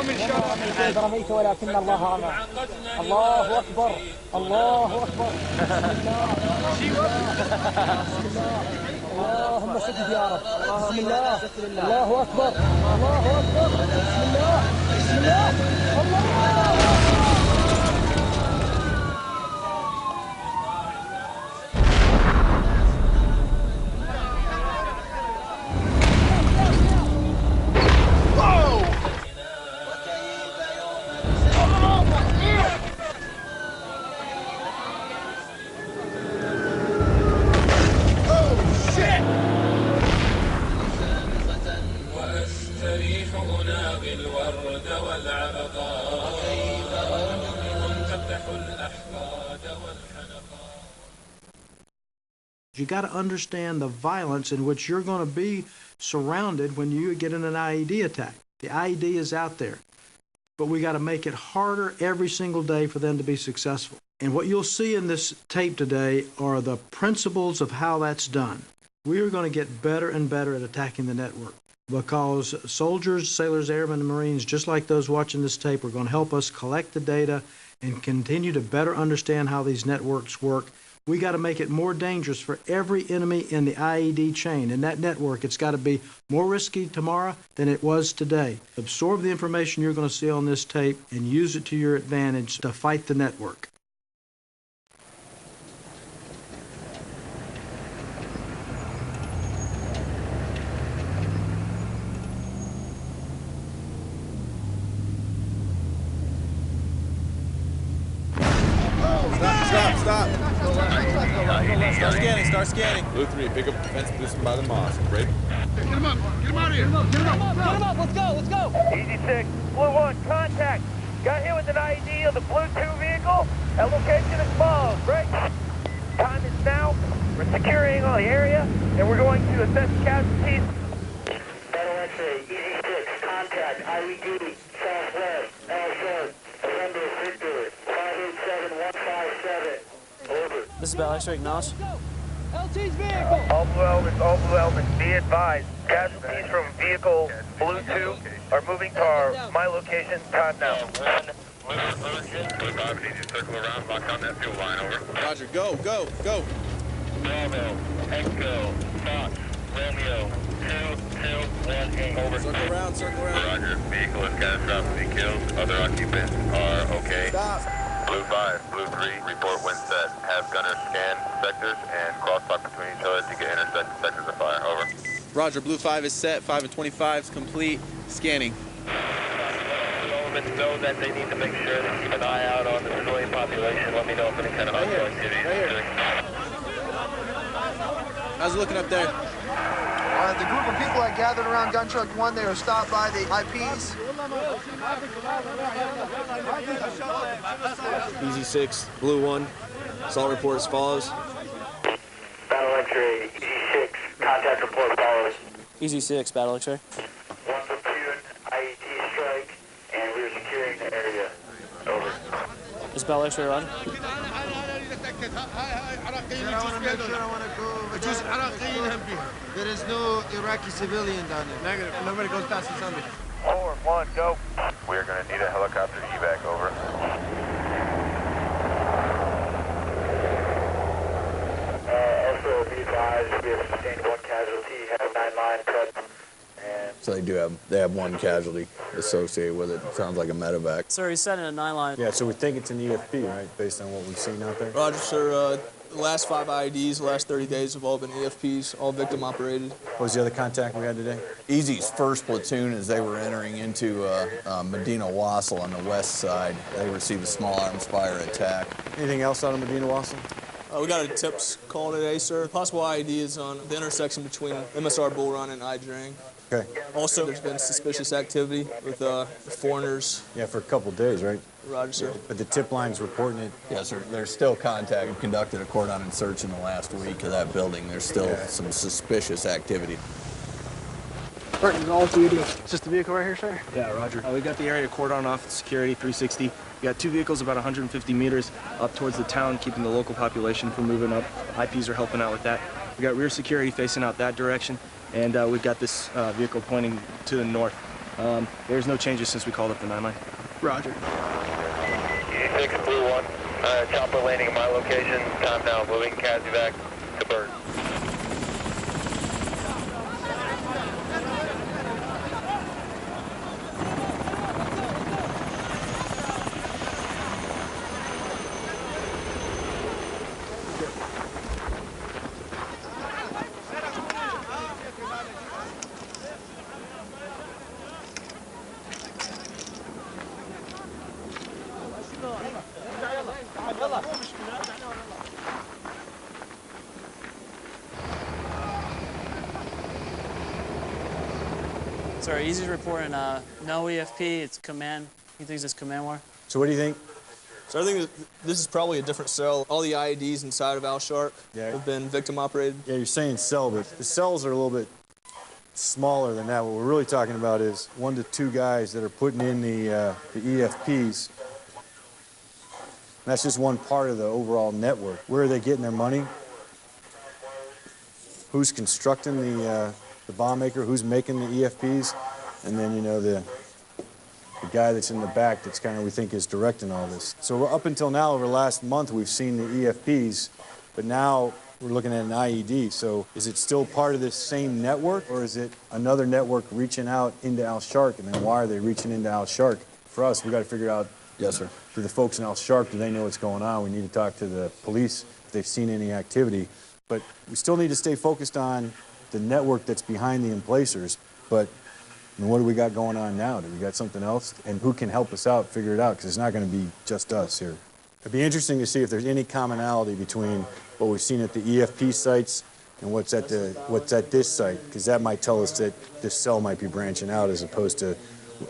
اليوم إن شاء الله. رميت ولكن الله رمى. الله أكبر، الله أكبر. بسم الله. اللهم سدد يا رب. بسم الله. الله أكبر، الله أكبر. بسم الله، بسم الله. الله. You got to understand the violence in which you're going to be surrounded when you get in an IED attack. The IED is out there, but we got to make it harder every single day for them to be successful. And what you'll see in this tape today are the principles of how that's done. We are going to get better and better at attacking the network because soldiers, sailors, airmen, and Marines, just like those watching this tape, are going to help us collect the data and continue to better understand how these networks work. We got to make it more dangerous for every enemy in the IED chain. In that network, it's got to be more risky tomorrow than it was today. Absorb the information you're going to see on this tape and use it to your advantage to fight the network. Stop. Start scanning. Blue 3, pick up defense position by the mosque. Break. Get him up out of here. Get him up. Let's go. Easy 6, Blue 1, contact. Got hit with an IED on the Blue 2 vehicle. That location is follows. Break. Time is now. We're securing all the area, and we're going to assess casualties. Battle X-ray, Easy 6, contact, IED, southwest, L7, November Victor, 587157. Over. This is Battle X-ray, acknowledge. LT's vehicle. All blue elements, be advised. Casualties from vehicle Blue 2 are moving to my location. Time now. Blue 5, need you to circle around, lock down that fuel line, over. Roger, go. Bravo, Echo, Fox, Romeo, 2218, over. Circle around. Roger, vehicle is catastrophically killed. Other occupants are okay. Stop. Blue 5, Blue 3, report when set. Have gunners scan sectors and crosstalk between each other to get intersecting sectors of fire, over. Roger, Blue 5 is set, 5 and 25 is complete. Scanning. Elements know that they need to make sure they keep an eye out on the civilian population. Let me know if any kind of hostile activity is How's it looking up there? The group of people that gathered around Gun Truck 1, they were stopped by the IPs. Easy 6, Blue 1. Assault report as follows. Battle X-ray, Easy 6, contact report follows. Easy 6, Battle X-ray. 1 platoon, IED strike, and we're securing the area. Over. This is Battle X-ray, Roger. There is no Iraqi civilian down there. Negative. Nobody goes past the Sunday. 4-1, go. We're going to need a helicopter evac, over. Also, be advised, we have sustained 1 casualty, have 9-line prep, and... So they have one casualty associated with it. Sounds like a medevac. Sir, he's set in a 9-line. Yeah, so we think it's an EFP, right, based on what we've seen out there? Roger, sir. The last 5 IEDs, the last 30 days have all been EFPs, all victim operated. What was the other contact we had today? Easy's first platoon, as they were entering into Medina Wasil on the west side, they received a small arms fire attack. Anything else out of Medina Wasil? We got a TIPS call today, sir. Possible IED is on the intersection between MSR Bull Run and Idrang. Okay. Also, there's been suspicious activity with foreigners. Yeah, for a couple days, right? Roger, sir. But the tip line's reporting it. Yes, sir. There's still contact. We've conducted a cordon search in the last week of that building. There's still some suspicious activity. Burton, all duty. Is this the vehicle right here, sir? Yeah, Roger. We got the area cordon off, security 360. We got 2 vehicles about 150 meters up towards the town, keeping the local population from moving up. IPs are helping out with that. We got rear security facing out that direction, and we've got this vehicle pointing to the north. There's no changes since we called up the 9-line. Roger. E6 Blue 1, chopper landing at my location. Time now, moving Casevac to Bird. Sorry, Easy's reporting no EFP. It's command. He thinks it's command war. So what do you think? So I think that this is probably a different cell. All the IEDs inside of Al Shark have been victim operated. Yeah, you're saying cell, but the cells are a little bit smaller than that. What we're really talking about is 1 to 2 guys that are putting in the EFPs. That's just one part of the overall network. Where are they getting their money? Who's constructing the bomb maker? Who's making the EFPs? And then, you know, the guy that's in the back that's kind of, we think, is directing all this. So up until now, over the last month, we've seen the EFPs, but now we're looking at an IED. So is it still part of this same network, or is it another network reaching out into Al Shark? And then why are they reaching into Al Shark? For us, we got to figure out, Yes, sir. do the folks in Al Shark, do they know what's going on? We need to talk to the police if they've seen any activity. But we still need to stay focused on the network that's behind the emplacers. But I mean, what do we got going on now? Do we got something else? And who can help us out figure it out? Because it's not going to be just us here. It'd be interesting to see if there's any commonality between what we've seen at the EFP sites and what's at this site, because that might tell us that this cell might be branching out, as opposed to,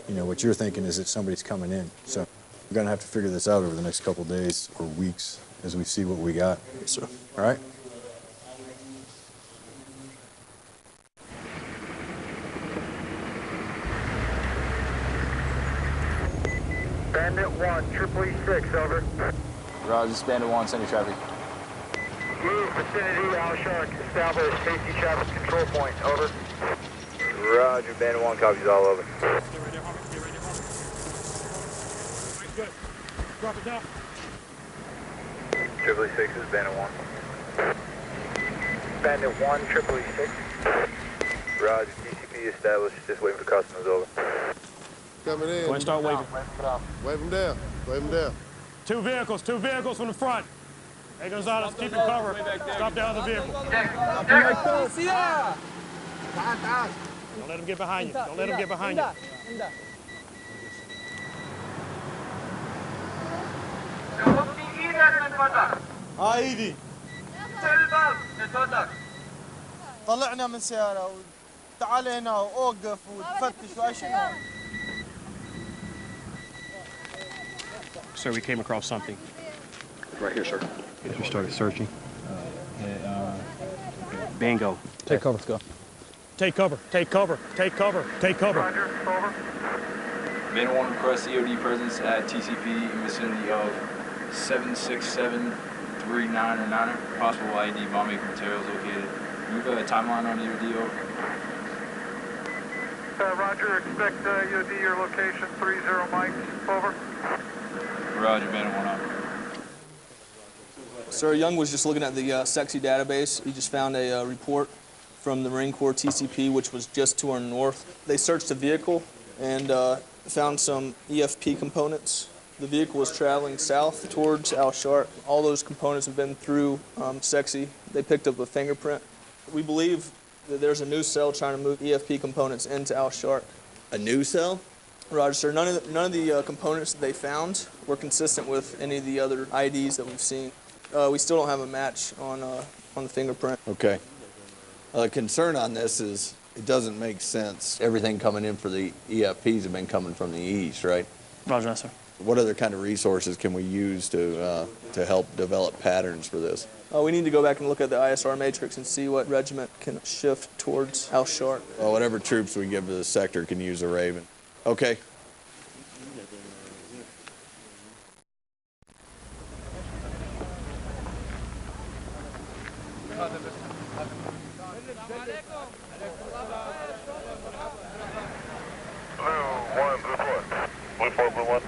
you know, what you're thinking is that somebody's coming in. So we're going to have to figure this out over the next couple days or weeks as we see what we got. Yes, sir. All right? Bandit 1, Triple E6, over. Roger, this is Bandit 1, send your traffic. Move, vicinity, Al Shark, establish safety traffic control point, over. Roger, Bandit 1, copies all over. Good. Drop it down. Triple E6 is Bandit 1. Bandit 1, Triple E6. Roger, TCP established, just waiting for customers, over. Coming in. Go ahead and start waving. Wave them down. Wave them down. Two vehicles from the front. Hey, Gonzalez, keep your cover. Stop down the vehicle. Don't let him get behind you. Don't let him get behind you. عايدي طلعنا من سيارة وتعال هنا ووقف وتفتش وأي شيء. Sir, we came across something. Right here, sir. We started searching. Bingo. Take cover. Let's go. Take cover. Take cover. Take cover. Take cover. Roger, over. Bandit 1 requests EOD presence at TCP in vicinity of 76739 or 9er. Possible IED bomb making materials located. Move a timeline on EOD, over. Roger, expect EOD your location, 30 mics, over. Roger, Bandit 1 up. Sir, Young was just looking at the SEXI database. He just found a report from the Marine Corps TCP, which was just to our north. They searched the vehicle and found some EFP components. The vehicle was traveling south towards Al Shark. All those components have been through SEXI. They picked up a fingerprint. We believe that there's a new cell trying to move EFP components into Al Shark. A new cell? Roger, sir. None of the components that they found were consistent with any of the other IDs that we've seen. We still don't have a match on the fingerprint. Okay. The concern on this is it doesn't make sense. Everything coming in for the EFPs have been coming from the east, right? Roger, sir. What other kind of resources can we use to help develop patterns for this? We need to go back and look at the ISR matrix and see what regiment can shift towards Al Shark. Well, whatever troops we give to the sector can use a Raven. Okay. Blue 4, Blue 1.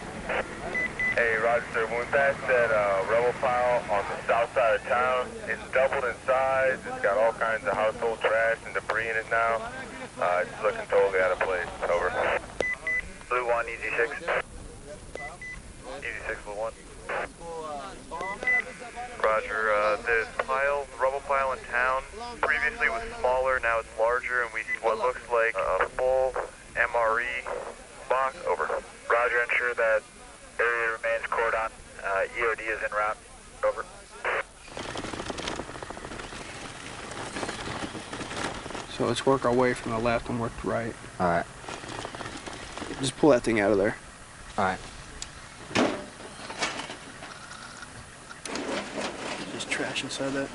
Hey, Roger, sir. When we passed that rebel pile on the south side of town, it's doubled in size. It's got all kinds of household trash and debris in it now. It's looking totally out of place. Over. Blue 1, Easy 6. Easy 6, Blue 1. Roger, this pile, rubble pile in town, previously was smaller, now it's larger, and we see what looks like a full MRE box. Over. Roger, ensure that area remains cordon. EOD is en route. Over. So let's work our way from the left and work to right. All right. Just pull that thing out of there. All right. Just trash inside that.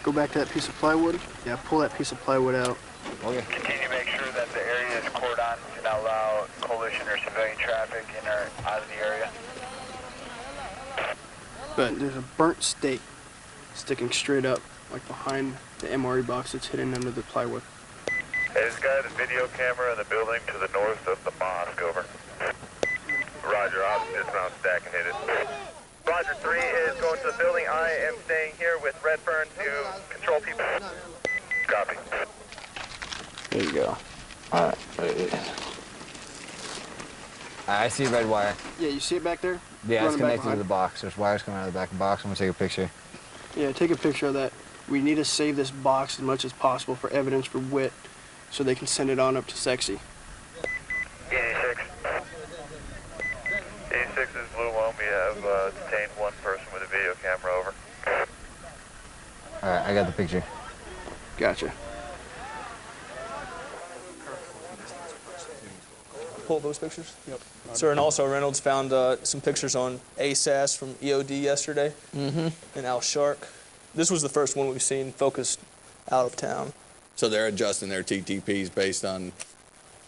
Go back to that piece of plywood. Yeah, pull that piece of plywood out. Okay. Continue to make sure that the area is cordon to not allow coalition or civilian traffic in or out of the area. But there's a burnt stake sticking straight up, like behind the MRE box that's hidden under the plywood. Hey, this guy has a video camera in the building to the north of the mosque. Over. Roger, I'll dismount stack and hit it. Roger, 3 is going to the building. I am staying here with Redburn to control people. Copy. There you go. All right. I see a red wire. Yeah, you see it back there? Yeah, it's Running back connected to behind. the box. There's wires coming out of the back of the box. I'm gonna take a picture. Yeah, take a picture of that. We need to save this box as much as possible for evidence for WIT so they can send it on up to Sexy. Easy 6. Easy 6 is Blue 1. We have detained one person with a video camera. Over. All right, I got the picture. Gotcha. Pull those pictures? Yep. Sir, and also Reynolds found some pictures on ASAS from EOD yesterday and Al Shark. This was the first one we've seen focused out of town. So they're adjusting their TTPs based on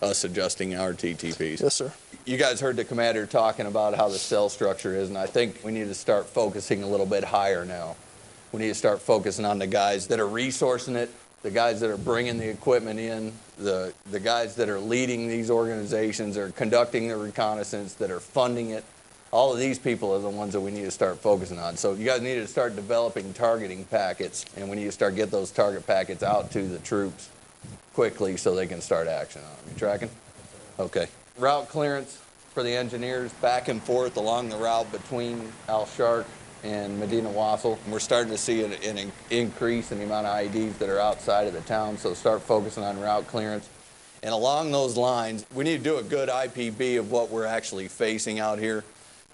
us adjusting our TTPs? Yes, sir. You guys heard the commander talking about how the cell structure is, and I think we need to start focusing a little bit higher now. We need to start focusing on the guys that are resourcing it, the guys that are bringing the equipment in, the guys that are leading these organizations, or conducting the reconnaissance, that are funding it. All of these people are the ones that we need to start focusing on. So you guys need to start developing targeting packets, and we need to start get those target packets out to the troops quickly so they can start action on them. You tracking? Okay. Route clearance for the engineers back and forth along the route between Al Shark and Medina Wassel. We're starting to see an increase in the amount of IEDs that are outside of the town, so start focusing on route clearance. And along those lines, we need to do a good IPB of what we're actually facing out here,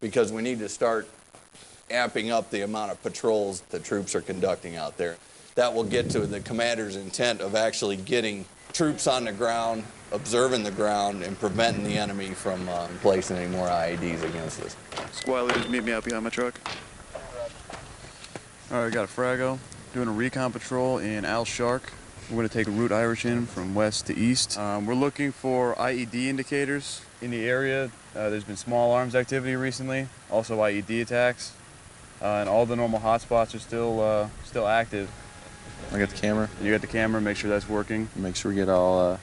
because we need to start amping up the amount of patrols the troops are conducting out there. That will get to the commander's intent of actually getting troops on the ground, observing the ground, and preventing the enemy from placing any more IEDs against us. Squad leaders, meet me out behind my truck. All right, got a Frago, doing a recon patrol in Al Shark. We're going to take a route Irish in from west to east. We're looking for IED indicators in the area. There's been small arms activity recently, also IED attacks, and all the normal hotspots are still active. I got the camera. You got the camera, make sure that's working. Make sure we get all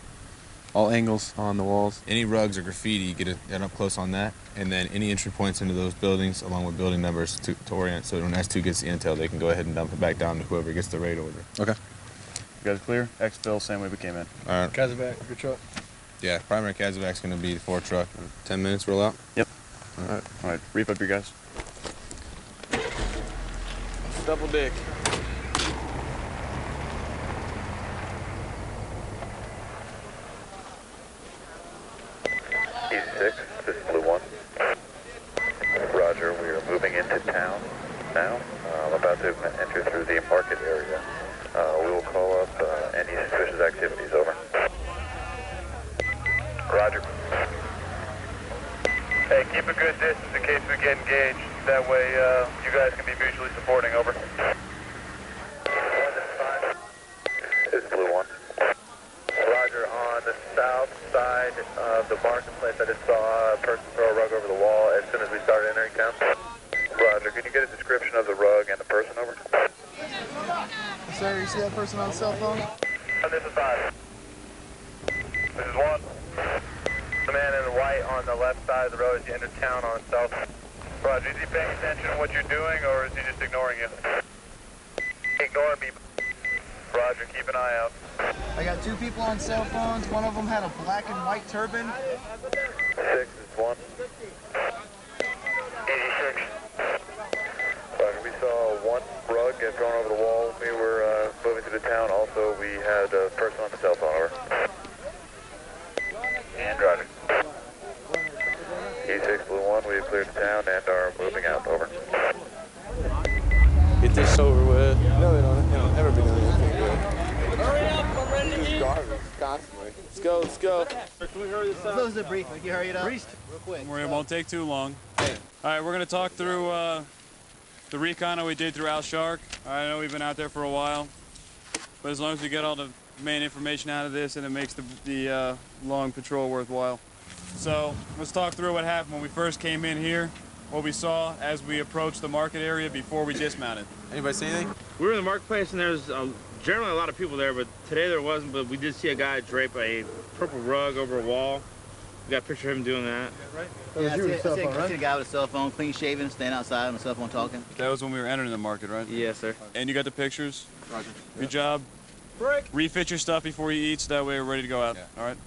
angles on the walls. Any rugs or graffiti, get up close on that. And then any entry points into those buildings, along with building numbers to orient. So when S2 gets the intel, they can go ahead and dump it back down to whoever gets the raid order. Okay. You guys clear? Exfil, same way we came in. All right. Kazovac, your truck. Yeah, primary Kazavac's going to be the 4 truck. 10 minutes, roll out? Yep. All right. All right, reef up your guys. Double dick. Easy 6, this is Blue 1. Roger, we are moving into town now. I'm about to enter through the market area. We will call up any suspicious activities. Over. Roger. Hey, keep a good distance in case we get engaged. That way you guys can be mutually supporting. Over. This is Blue 1. Roger, on the south side of the marketplace, I just saw a person throw a rug over the wall as soon as we started entering town. Roger, can you get a description of the rug and the person? Over. Sir, you see that person on the cell phone? This is 5. This is 1. guy on the left side of the road as you enter town on south. Roger, is he paying attention to what you're doing, or is he just ignoring you? Ignoring me. Roger, keep an eye out. I got 2 people on cell phones. One of them had a black and white turban. 6 is 1. 86. Roger, we saw one rug get thrown over the wall. We were moving through the town. Also, we had a person on the cell phone, over. And Roger. E6 Blue 1, we have cleared the town and are moving out, over. Get this over with. No, they don't ever be doing anything good. Hurry up, I'm ready to eat. Garbage, constantly. Let's go, let's go. Can we hurry this up? Close the brief. Can you hurry it up? Real quick. Don't worry, it won't take too long. All right, we're going to talk through the recon that we did through Al Shark. I know we've been out there for a while, but as long as we get all the main information out of this, and it makes the long patrol worthwhile. So let's talk through what happened when we first came in here, what we saw as we approached the market area before we dismounted. Anybody see anything? We were in the marketplace and there's generally a lot of people there, but today there wasn't, but we did see a guy drape a purple rug over a wall. We got a picture of him doing that. Yeah, I see a guy with a cell phone, clean shaven, standing outside on a cell phone talking. That was when we were entering the market, right? Yes, sir. And you got the pictures? Roger. Good job. Break. Refit your stuff before you eat so that way we're ready to go out. Yeah. All right?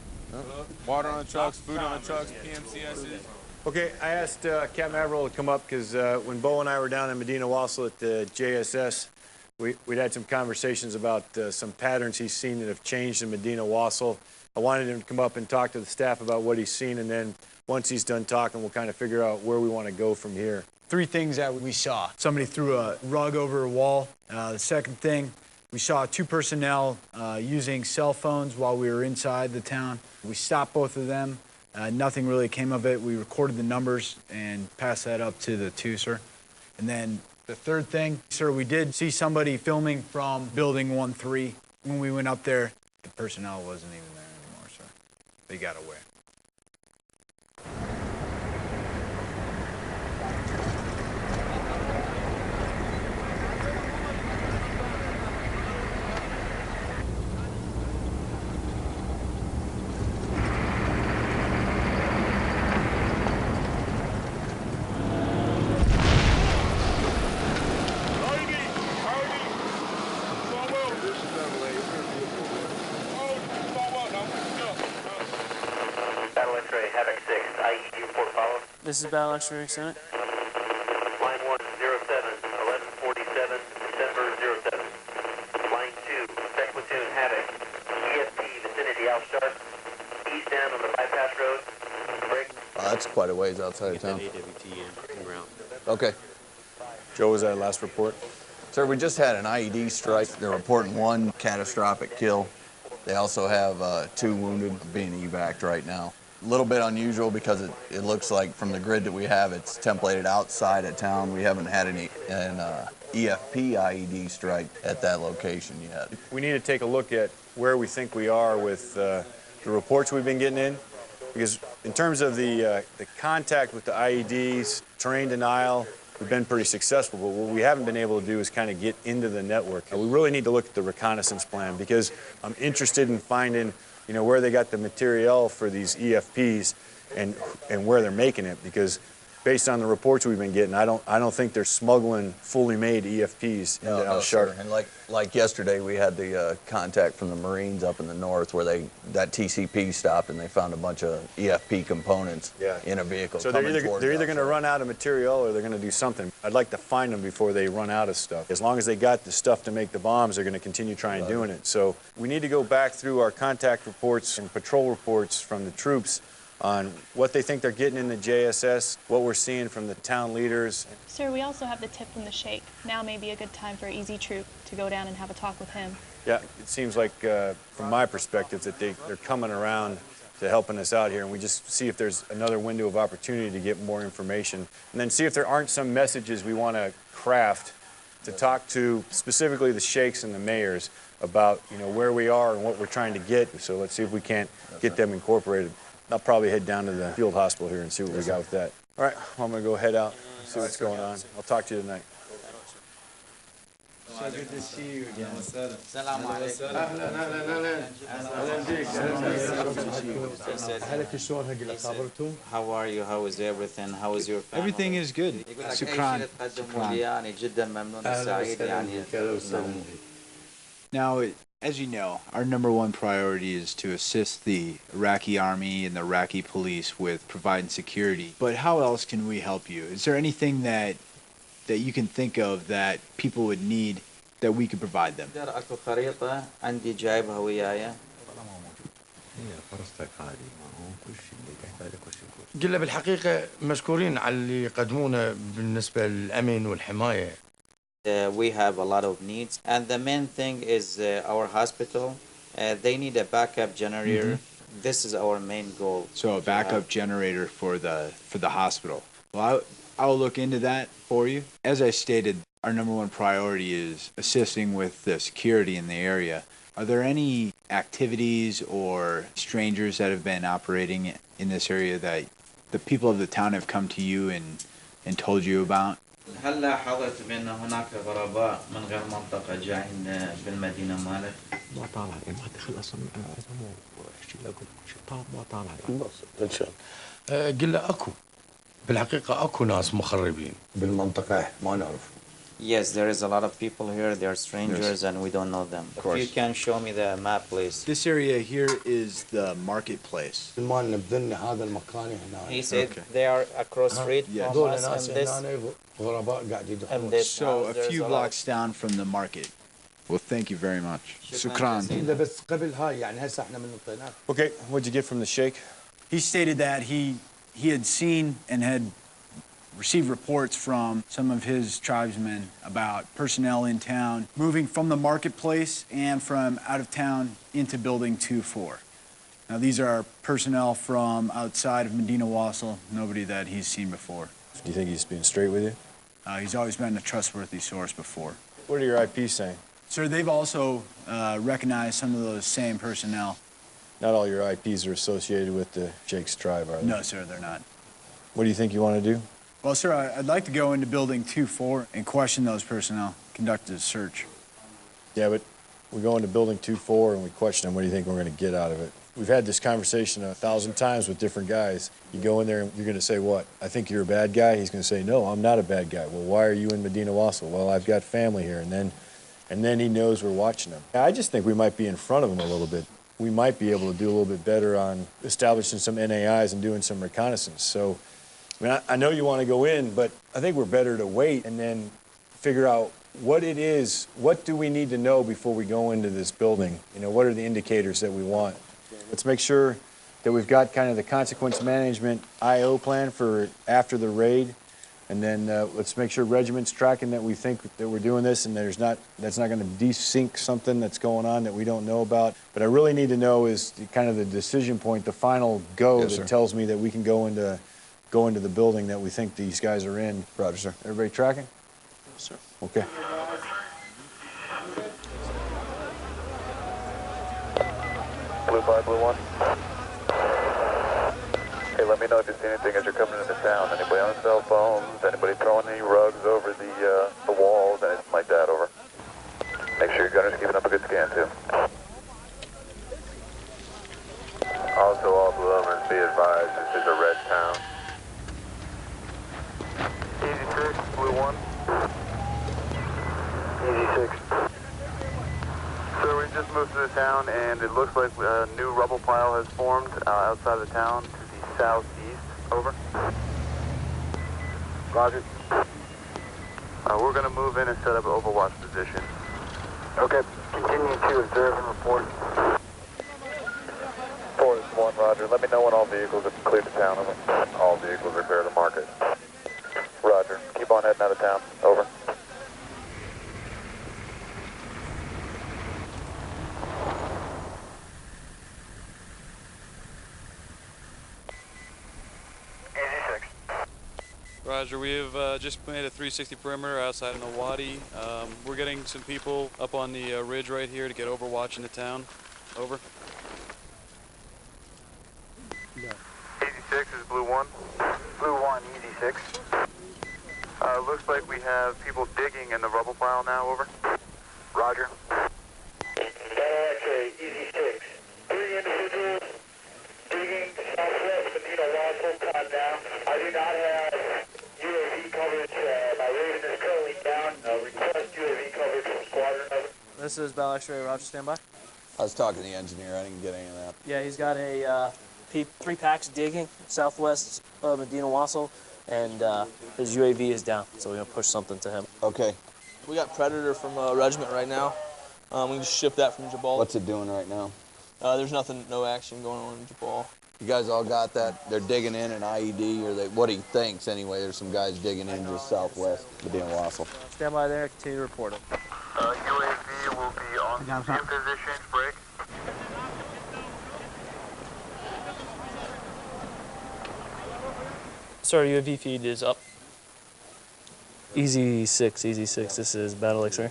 Water on the trucks, food on the trucks, PMCSs. Okay, I asked Captain Averill to come up because when Bo and I were down in Medina Wassel at the JSS, we'd had some conversations about some patterns he's seen that have changed in Medina Wassel. I wanted him to come up and talk to the staff about what he's seen, and then once he's done talking, we'll kind of figure out where we want to go from here. 3 things that we saw. Somebody threw a rug over a wall. The second thing, we saw 2 personnel using cell phones while we were inside the town. We stopped both of them. Nothing really came of it. We recorded the numbers and passed that up to the 2, sir. And then the third thing, sir, we did see somebody filming from Building 1-3. When we went up there, the personnel wasn't even there anymore, sir. They got away. Battle X-ray, Havoc 6, IED report follow. This is Battle X-ray Senate. Line 1, 07, 1147, December 07. Line 2, 2nd Platoon, Havoc, ESP, vicinity Al Sharp, eastbound on the bypass road. Break. That's quite a ways outside of town. Okay. Joe, was that last report? Sir, we just had an IED strike. They're reporting 1 catastrophic kill. They also have 2 wounded being evac'd right now. A little bit unusual because it looks like from the grid that we have, it's templated outside of town. We haven't had an EFP IED strike at that location yet. We need to take a look at where we think we are with the reports we've been getting in. Because in terms of the contact with the IEDs, terrain denial, we've been pretty successful, but what we haven't been able to do is kind of get into the network. And we really need to look at the reconnaissance plan because I'm interested in finding, where they got the material for these EFPs and where they're making it, because based on the reports we've been getting, I don't think they're smuggling fully made EFPs into Al Shark. And like yesterday, we had the contact from the Marines up in the north where that TCP stopped and they found a bunch of EFP components in a vehicle. So they're either going to run out of material or they're going to do something. I'd like to find them before they run out of stuff. As long as they got the stuff to make the bombs, they're going to continue trying doing it. So we need to go back through our contact reports and patrol reports from the troops on what they think they're getting in the JSS, what we're seeing from the town leaders. Sir, we also have the tip from the Sheikh. Now may be a good time for Easy Troop to go down and have a talk with him. Yeah, it seems like, from my perspective, that they're coming around to helping us out here, and we just see if there's another window of opportunity to get more information, and then see if there aren't some messages we want to craft to talk to specifically the sheikhs and the mayors about, where we are and what we're trying to get. So let's see if we can't get them incorporated. I'll probably head down to the field hospital here and see what we got with that. All right, well, I'm going to go head out, see what's going on. I'll talk to you tonight. So good to see you again. السلام عليكم. How are you? How is everything? How is your family? Everything is good. يقول لك أي Shukran. شيء تقدموا لي يعني جدا ممنون وسعيد يعني. Now, as you know, our number one priority is to assist the Iraqi army and the Iraqi police with providing security. But how else can we help you? Is there anything that you can think of that people would need that we could provide them? أكو خريطة عندي جايبها وياي. قلنا بالحقيقة مشكورين على اللي يقدمونه بالنسبة للأمن والحماية. We have a lot of needs, and the main thing is our hospital. They need a backup generator. This is our main goal. So a backup generator for the hospital. Well, I'll look into that for you. As I stated, our number one priority is assisting with the security in the area. Are there any activities or strangers that have been operating in this area that the people of the town have come to you and told you about? هل لاحظت بأن هناك غرباء من غير منطقة جايين بالمدينة مالك؟ ما طالع ما دخل اصلا احكي لكم ما طالع ان شاء الله. قلنا اكو بالحقيقة اكو ناس مخربين بالمنطقة ما نعرف. Yes, there is a lot of people here. They are strangers, and we don't know them. If you can show me the map, please. This area here is the marketplace. He said they are across street from us and this. So a few blocks down from the market. Well, thank you very much. Shukran. Okay, what'd you get from the sheikh? He stated that he had seen and had received reports from some of his tribesmen about personnel in town moving from the marketplace and from out of town into Building 2-4. Now, these are personnel from outside of Medina Wasil, nobody that he's seen before. Do you think he's being straight with you? He's always been a trustworthy source before. What are your IPs saying? Sir, they've also recognized some of those same personnel. Not all your IPs are associated with the Jake's tribe, are they? No, sir, they're not. What do you think you want to do? Well, sir, I'd like to go into Building 2-4 and question those personnel, conduct a search. Yeah, but we go into Building 2-4 and we question them. What do you think we're going to get out of it? We've had this conversation 1,000 times with different guys. You go in there and you're going to say, what? I think you're a bad guy? He's going to say, no, I'm not a bad guy. Well, why are you in Medina Wasil? Well, I've got family here. And then he knows we're watching him. I just think we might be in front of him a little bit. We might be able to do a little bit better on establishing some NAIs and doing some reconnaissance. So, I mean, I know you want to go in, but I think we're better to wait and then figure out what it is, what do we need to know before we go into this building? You know, what are the indicators that we want? Let's make sure that we've got kind of the consequence management IO plan for after the raid, and then let's make sure regiment's tracking that we think that we're doing this and that's not going to desync something that's going on that we don't know about. But I really need to know is kind of the decision point, the final go that tells me that we can go into the building that we think these guys are in. Roger, sir. Everybody tracking? Yes, sir. Okay. Blue 5, Blue 1. Hey, let me know if you see anything as you're coming into town. Anybody on cell phones? Anybody throwing any rugs over the walls? Anything like that, over. Make sure your gunner's keeping up a good scan, too. Also, all Blue Overs, be advised, this is a red town. Easy 6, Blue 1. Easy 6. So we just moved through the town, and it looks like a new rubble pile has formed outside of the town to the southeast. Over. Roger. We're going to move in and set up an overwatch position. Okay. Continue to observe and report. Forest 1, Roger. Let me know when all vehicles have cleared the town. Over. All vehicles are clear of the market. Roger. Keep on heading out of town. Over. Roger, we have just made a 360 perimeter outside of Nawadi. We're getting some people up on the ridge right here to get overwatch in the town. Over. 86 is Blue 1. Blue 1, Easy 6. Looks like we have people digging in the rubble pile now, over. Roger. X-ray, Easy 6. 3 individuals digging southwest Medina Wassel, top down. I do not have UAV coverage. My Raven is currently down. Request UAV coverage from squadron over. This is Bell X-ray, Roger, standby. I was talking to the engineer. I didn't get any of that. Yeah, he's got a 3 packs digging southwest of Medina Wassel, and his UAV is down, so we're going to push something to him. Okay. We got Predator from Regiment right now. We can just ship that from Jabal. What's it doing right now? There's nothing, no action going on in Jabal. You guys all got that? They're digging in an IED, or what he thinks anyway. There's some guys digging in just southwest Medina Wassel. Stand by there, continue to report it. UAV will be on in position, break. Sir, UAV feed is up. Easy 6, this is Battle X-ray.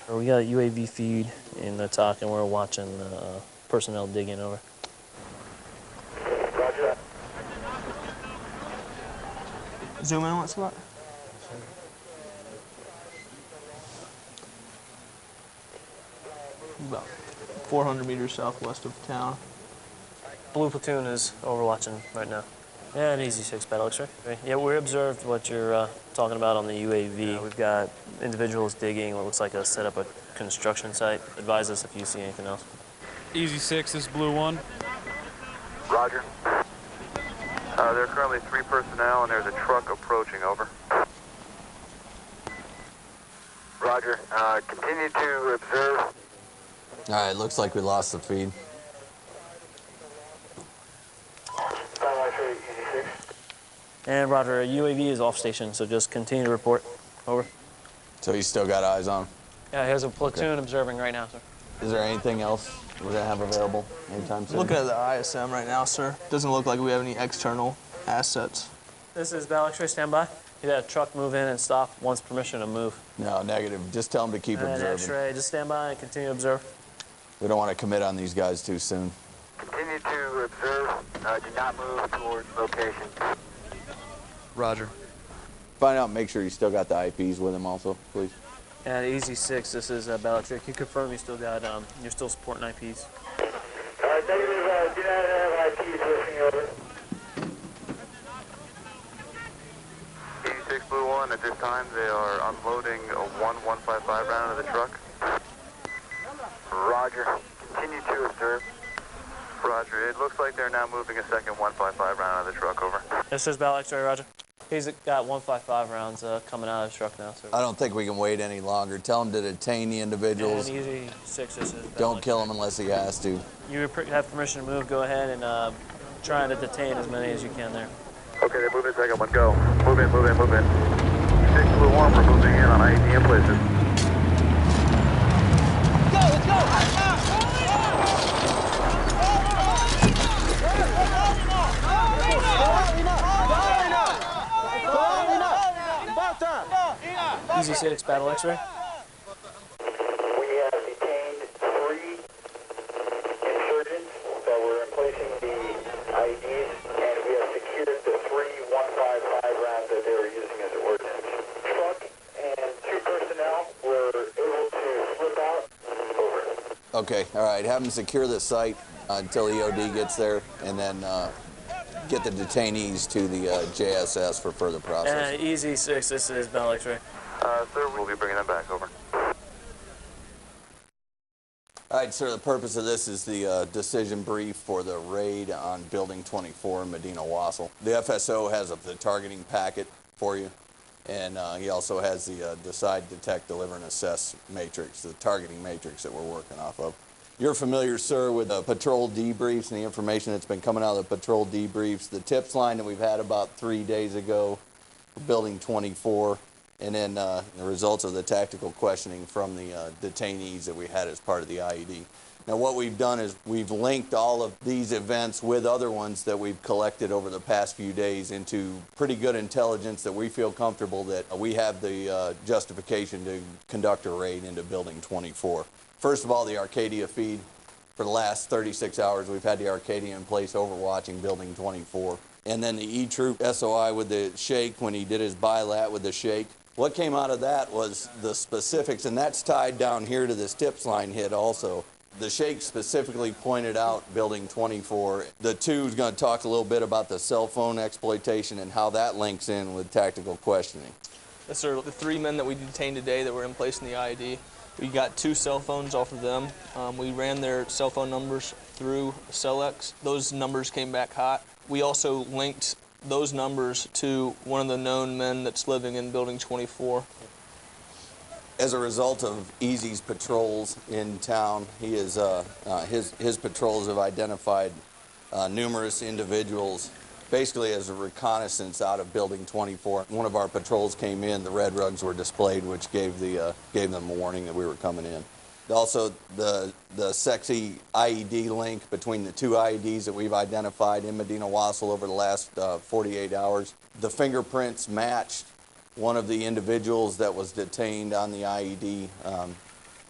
We got UAV feed in the talk, and we're watching personnel digging over. Roger. Zoom in on that spot. About 400 meters southwest of town. Blue platoon is overwatching right now. Yeah, an Easy 6 Battle X-ray. Yeah, we observed what you're talking about on the UAV. We've got individuals digging what looks like a set up a construction site. Advise us if you see anything else. Easy 6, this is Blue 1. Roger. There are currently 3 personnel, and there's a truck approaching, over. Roger. Continue to observe. All right, looks like we lost the feed. And Roger, UAV is off station, so just continue to report. Over. So he's still got eyes on him? Yeah, he has a platoon observing right now, sir. Is there anything else we're going to have available anytime soon? Looking at the ISM right now, sir. Doesn't look like we have any external assets. This is Battle X-ray, standby. You had a truck move in and stop once permission to move. No, negative. Just tell him to keep and observing. X-ray, just stand by and continue to observe. We don't want to commit on these guys too soon. Continue to observe. Do not move towards location. Roger. Find out, make sure you still got the IPs with him also, please. And Easy 6, this is Battle X-ray. Can you confirm you still got, you're still supporting IPs? Negative, do not have IPs listening, over. 86 Blue 1, at this time they are unloading a 155 round of the truck. Roger. Continue to observe. Roger. It looks like they're now moving a second 155 round out of the truck, over. This is Battle X-ray, Roger. He's got 155 rounds coming out of his truck now, sir. I don't think we can wait any longer. Tell him to detain the individuals. And Easy 6, this is Don't kill him unless he has to. You have permission to move. Go ahead and try to detain as many as you can there. Okay, they're moving second one, go. Move in, move in, move in. 6 Blue 1, we're moving in on IED in places. Let's go! Easy 6, Battle X-ray. We have detained 3 insurgents that were placing the IEDs, and we have secured the 3 155 rounds that they were using as ordnance. Truck and 2 personnel were able to slip out. Over. Okay, all right. Have them secure the site until EOD gets there, and then get the detainees to the JSS for further processing. And Easy 6, this is Battle X-ray. Sir, we'll be bringing them back, over. All right, sir, the purpose of this is the decision brief for the raid on Building 24 in Medina Wassel. The FSO has the targeting packet for you, and he also has the decide, detect, deliver, and assess matrix, the targeting matrix that we're working off of. You're familiar, sir, with the patrol debriefs and the information that's been coming out of the patrol debriefs, the tips line that we've had about 3 days ago for Building 24, and then the results of the tactical questioning from the detainees that we had as part of the IED. Now, what we've done is we've linked all of these events with other ones that we've collected over the past few days into pretty good intelligence that we feel comfortable that we have the justification to conduct a raid into Building 24. First of all, the Arcadia feed. For the last 36 hours, we've had the Arcadia in place overwatching Building 24. And then the E-Troop SOI with the Sheikh when he did his bilat with the Sheikh. What came out of that was the specifics, and that's tied down here to this tips line hit also. The Sheikh specifically pointed out Building 24. The two is going to talk a little bit about the cell phone exploitation and how that links in with tactical questioning. Yes, sir. The 3 men that we detained today that were in place in the IED, we got 2 cell phones off of them. We ran their cell phone numbers through Celex. Those numbers came back hot. We also linked those numbers to one of the known men that's living in Building 24. As a result of Easy's patrols in town, his patrols have identified numerous individuals, basically as a reconnaissance out of Building 24. One of our patrols came in, the red rugs were displayed, which gave them a warning that we were coming in. Also, the sexy IED link between the 2 IEDs that we've identified in Medina Wasil over the last 48 hours. The fingerprints matched one of the individuals that was detained on the IED,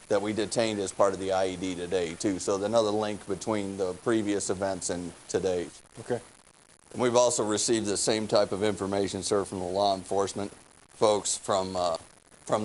that we detained as part of the IED today, too. So another link between the previous events and today. Okay. And we've also received the same type of information, sir, from the law enforcement folks from the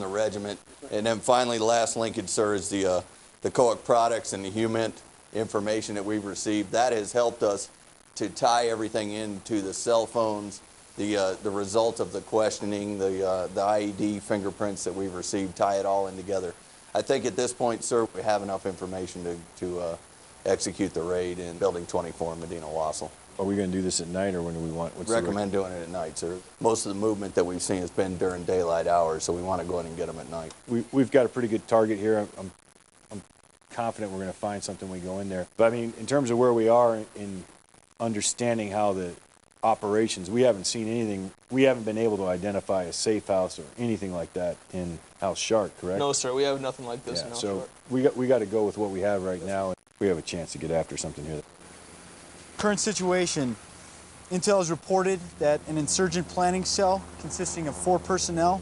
regiment. And then finally, the last linkage, sir, is the COIC products and the HUMINT information that we've received. That has helped us to tie everything into the cell phones, the result of the questioning, the IED fingerprints that we've received, tie it all in together. I think at this point, sir, we have enough information to execute the raid in Building 24 in Medina Wasil. Are we going to do this at night, or when do we want? Recommend doing it at night, sir. Most of the movement that we've seen has been during daylight hours, so we want to go ahead and get them at night. We've got a pretty good target here. I'm confident we're going to find something when we go in there. But I mean, in terms of where we are in understanding how the operations, we haven't seen anything. We haven't been able to identify a safe house or anything like that in House Shark, correct? No, sir. We have nothing like this in House so Shark. we got to go with what we have right now, and we have a chance to get after something here. Current situation. Intel has reported that an insurgent planning cell consisting of 4 personnel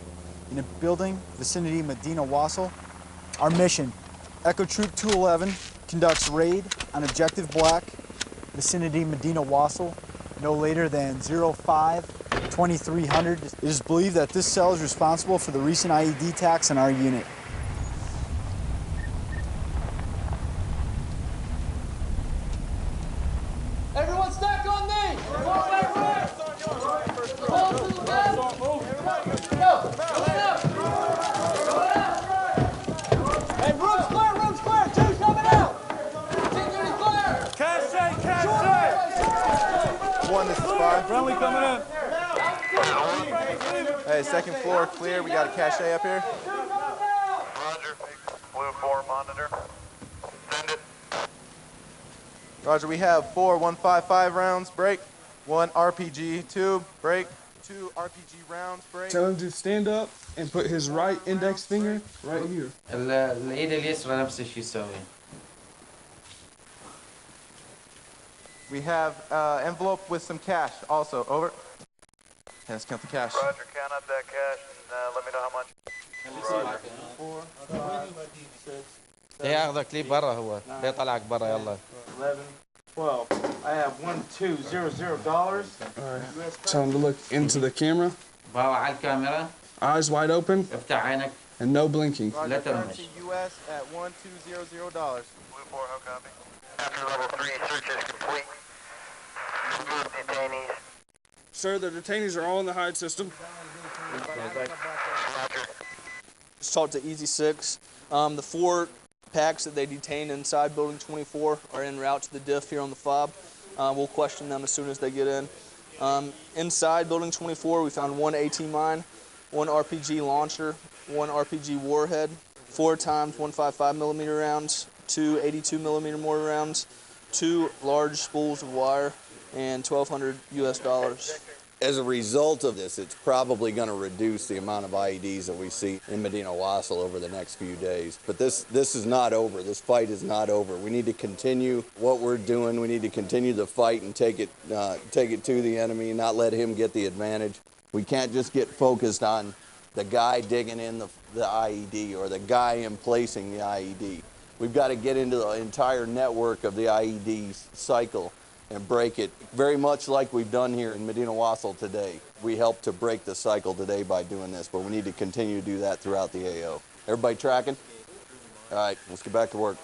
in a building vicinity Medina Wasil. Our mission, Echo Troop 211 conducts raid on Objective Black, vicinity Medina Wasil, no later than 05-2300. It is believed that this cell is responsible for the recent IED attacks on our unit. Everyone stack on me! Hey, room's clear, 2's coming out! Continuity clear! Cache! 1, this is 5. Friendly coming in. Hey, second floor clear. We got a cache up here. Roger. Blue 4 monitor. Send it. Roger, we have 4 155 rounds, break. 1 RPG tube, break. 2 RPG rounds, break. Tell him to stand up and put his right index finger right here. الإيد اليسرى نفس الشيء يسوي. We have envelope with some cash also. Over. Let's count the cash. Roger, count up that cash and let me know how much. ياخذك لي برا هو بيطلعك برا يلا. 11, 12. I have $1200. Tell him to look into the camera. باو على الكاميرا. Eyes wide open. افتح عينك. And no blinking. لا ترمش. US at $1200. Blue 4, how copy? After level 3, search is complete. Remove detainees. Sir, the detainees are all in the hide system. Just talked to Easy 6. The 4 packs that they detained inside Building 24 are en route to the diff here on the fob. We'll question them as soon as they get in. Inside Building 24, we found 1 AT mine, 1 RPG launcher, 1 RPG warhead, 4 times 155 millimeter rounds, 2 82 millimeter mortar rounds, 2 large spools of wire, and $1,200 US. As a result of this, it's probably going to reduce the amount of IEDs that we see in Medina Wasil over the next few days. But this is not over. This fight is not over. We need to continue what we're doing. We need to continue the fight and take it to the enemy, not let him get the advantage. We can't just get focused on the guy digging in the IED or the guy emplacing the IED. We've got to get into the entire network of the IED cycle and break it, very much like we've done here in Medina Wassel today. We helped to break the cycle today by doing this, but we need to continue to do that throughout the AO. Everybody tracking? All right, let's get back to work.